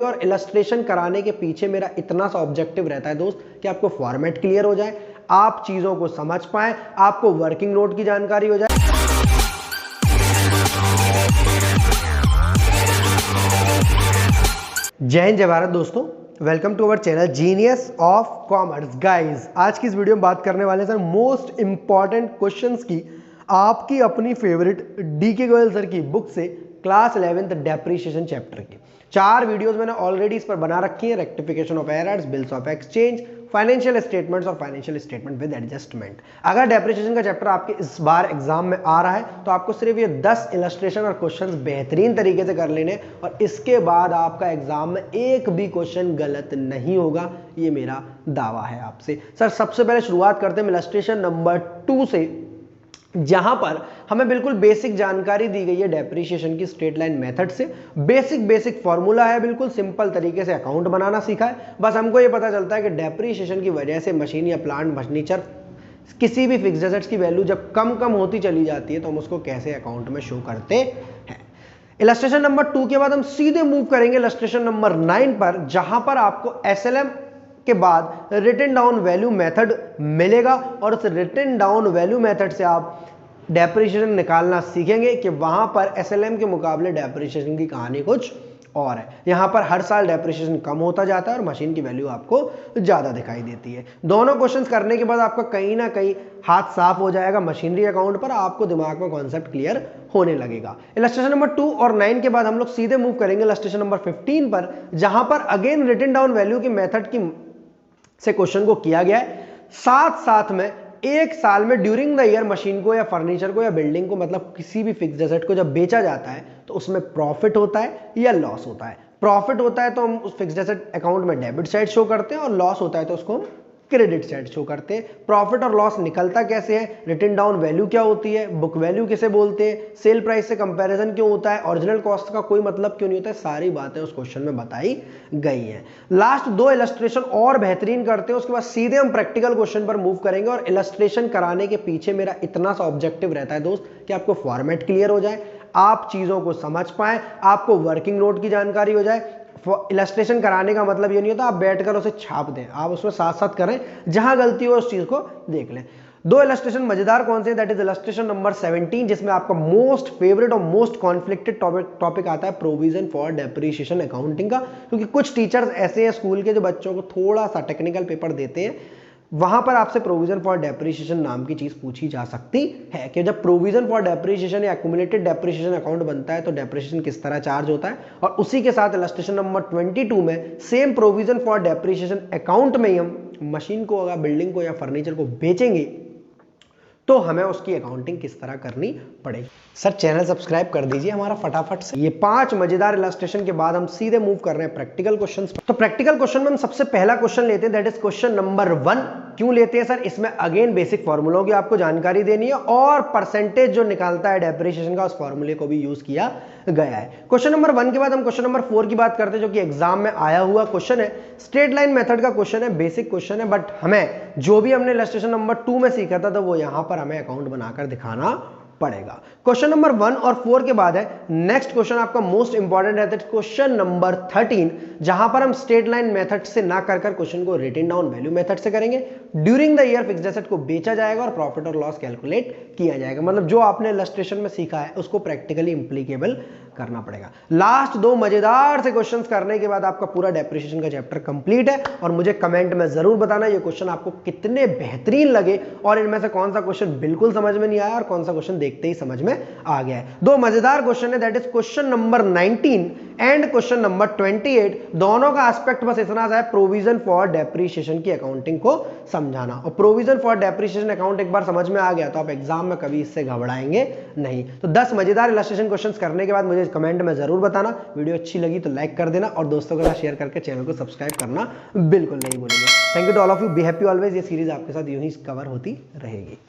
और इलस्ट्रेशन कराने के पीछे मेरा इतना सा ऑब्जेक्टिव रहता है दोस्त कि आपको फॉर्मेट क्लियर हो जाए, आप चीजों को समझ पाए, आपको वर्किंग नोट की जानकारी हो जाए। जय हिंद जय भारत दोस्तों, welcome to our channel Genius of Commerce. Guys, आज की इस वीडियो में बात करने वाले सर मोस्ट इंपॉर्टेंट क्वेश्चंस की, आपकी अपनी फेवरेट डीके गोयल सर की बुक से क्लास 11th डेप्रीशिएशन चैप्टर की 4 वीडियोस मैंने ऑलरेडी इस पर बना रखी है। Rectification of errors, bills of exchange, financial statements और फाइनेंशियल स्टेटमेंट विद एडजस्टमेंट। अगर डेप्रीशिएशन का चैप्टर आपके इस बार एग्जाम में आ रहा है तो आपको सिर्फ ये 10 इलस्ट्रेशन और क्वेश्चंस बेहतरीन तरीके से कर लेने, और इसके बाद आपका एग्जाम में एक भी क्वेश्चन गलत नहीं होगा, ये मेरा दावा है आपसे। सर सबसे पहले शुरुआत करते हैं इलस्ट्रेशन नंबर 2 से, जहां पर हमें बिल्कुल बेसिक जानकारी दी गई है डेप्रीशिएशन की स्ट्रेट लाइन मेथड से। बेसिक फॉर्मूला है, बिल्कुल सिंपल तरीके से अकाउंट बनाना सीखा है। बस हमको ये पता चलता है कि डेप्रीशिएशन की वजह से मशीन या प्लांट, फर्नीचर, किसी भी फिक्स्ड एसेट्स की वैल्यू जब कम होती चली जाती है तो हम उसको कैसे अकाउंट में शो करते हैं। इलस्ट्रेशन नंबर 2 के बाद हम सीधे मूव करेंगे इलस्ट्रेशन नंबर 9 पर, जहां पर आपको एसएलएम के बाद रिटन डाउन वैल्यू मेथड मिलेगा, और उस रिटन डाउन वैल्यू मेथड से आप डेप्रीशिएशन निकालना सीखेंगे कि वहां पर एसएलएम के मुकाबले डेप्रीशिएशन की कहानी कुछ और है। यहां पर हर साल डेप्रीशिएशन कम होता जाता है और मशीन की वैल्यू आपको ज्यादा दिखाई देती है। दोनों क्वेश्चंस करने के बाद आपका कहीं ना कहीं हाथ साफ हो जाएगा मशीनरी अकाउंट पर, आपको दिमाग में कॉन्सेप्ट क्लियर होने लगेगा। इलस्ट्रेशन नंबर 2 और 9 के बाद हम लोग सीधे मूव करेंगे इलस्ट्रेशन नंबर 15 पर, जहां पर अगेन रिटन डाउन वैल्यू की मेथड की से क्वेश्चन को किया गया है। साथ में एक साल में ड्यूरिंग द ईयर मशीन को या फर्नीचर को या बिल्डिंग को, मतलब किसी भी फिक्स्ड एसेट को जब बेचा जाता है तो उसमें प्रॉफिट होता है या लॉस होता है। प्रॉफिट होता है तो हम उस फिक्स्ड एसेट अकाउंट में डेबिट साइड शो करते हैं, और लॉस होता है तो उसको हम क्रेडिट साइड शो करते हैं। प्रॉफिट और लॉस निकलता कैसे है, रिटन डाउन वैल्यू क्या होती है, बुक वैल्यू किसे बोलते हैं, सेल प्राइस से कंपैरिजन क्यों होता है, ओरिजिनल कॉस्ट का कोई मतलब क्यों नहीं होता है, सारी बातें उस क्वेश्चन में बताई गई हैं। लास्ट 2 इलस्ट्रेशन और बेहतरीन करते हैं, उसके बाद सीधे हम प्रैक्टिकल क्वेश्चन पर मूव करेंगे। और इलस्ट्रेशन कराने के पीछे मेरा इतना सा ऑब्जेक्टिव रहता है दोस्त कि आपको फॉर्मेट क्लियर हो जाए, आप चीजों को समझ पाए, आपको वर्किंग नोट की जानकारी हो जाए। इलस्ट्रेशन कराने का मतलब ये नहीं होता आप बैठकर उसे छाप दें, आप उसमें साथ साथ करें, जहां गलती हो उस चीज को देख लें। 2 इलस्ट्रेशन मजेदार कौन से, दैट इज इलस्ट्रेशन नंबर 17, जिसमें आपका मोस्ट फेवरेट और मोस्ट कॉन्फ्लिक्टेड टॉपिक आता है प्रोविजन फॉर डेप्रीशिएशन अकाउंटिंग का। क्योंकि कुछ टीचर्स ऐसे हैं स्कूल के जो बच्चों को थोड़ा सा टेक्निकल पेपर देते हैं, वहां पर आपसे प्रोविजन फॉर डेप्रीशिएशन नाम की चीज पूछी जा सकती है कि जब प्रोविजन फॉर डेप्रीशिएशन या एक्यूमुलेटेड डेप्रीशिएशन अकाउंट बनता है तो डेप्रीशिएशन किस तरह चार्ज होता है। और उसी के साथ इलस्ट्रेशन नंबर 22 में same provision for depreciation account में ही हम मशीन को या बिल्डिंग को या फर्नीचर को बेचेंगे तो हमें उसकी अकाउंटिंग किस तरह करनी पड़ेगी। सर चैनल सब्सक्राइब कर दीजिए हमारा फटाफट से। ये 5 मजेदार इलस्ट्रेशन के बाद हम सीधे मूव कर रहे हैं प्रैक्टिकल क्वेश्चंस पर। तो प्रैक्टिकल क्वेश्चन में हम सबसे पहला क्वेश्चन लेते हैं, दैट इज क्वेश्चन नंबर 1। क्यों लेते हैं सर, इसमें अगेन बेसिक फॉर्मूलों की आपको जानकारी देनी है, और परसेंटेज जो निकालता है डेप्रीशिएशन का उस फॉर्मूले को भी यूज किया गया है। क्वेश्चन नंबर 1 के बाद हम क्वेश्चन नंबर 4 की बात करते हैं, जो कि एग्जाम में आया हुआ क्वेश्चन है। स्ट्रेट लाइन मेथड का क्वेश्चन है, बेसिक क्वेश्चन है, बट हमें जो भी हमने इलस्ट्रेशन नंबर 2 में सीखा था तो वो यहां पर हमें अकाउंट बनाकर दिखाना पड़ेगा। क्वेश्चन नंबर 1 और 4 के बाद है नेक्स्ट क्वेश्चन, आपका मोस्ट इंपॉर्टेंट है, क्वेश्चन नंबर 13, जहां पर हम स्ट्रेट लाइन मेथड से ना कर क्वेश्चन को रिटन डाउन वैल्यू मेथड से करेंगे। During the year fixed asset को बेचा जाएगा और प्रॉफिट और लॉस कैलकुलेट किया जाएगा, मतलब जो आपने इलस्ट्रेशन में सीखा है उसको प्रैक्टिकली इंप्लीकेबल करना पड़ेगा। लास्ट 2 मजेदार से क्वेश्चंस करने के बाद आपका पूरा डेप्रीशिएशन का चैप्टर कंप्लीट है, और मुझे कमेंट में जरूर बताना ये क्वेश्चन आपको कितने बेहतरीन लगे, और इनमें से कौन सा क्वेश्चन बिल्कुल समझ में नहीं आया और कौन सा क्वेश्चन देखते ही समझ में आ गया है। 2 मजेदार क्वेश्चन है, that is question number 19 and question number 28। दोनों का एस्पेक्ट बस इतना सा है, प्रोविजन फॉर डेप्रीशिएशन की अकाउंटिंग को समझाना। और प्रोविजन फॉर डेप्रीशिएशन अकाउंट एक बार समझ में आ गया तो आप एग्जाम में कभी इससे घबराएंगे नहीं। तो 10 मजेदार इलस्ट्रेशन क्वेश्चंस करने के बाद मुझे कमेंट में जरूर बताना। वीडियो अच्छी लगी तो लाइक कर देना, और दोस्तों के साथ शेयर करके चैनल को सब्सक्राइब करना बिल्कुल नहीं भूलिएगा। Thank you to all of you, be happy always. ये सीरीज आपके साथ यूं ही कवर होती रहेगी।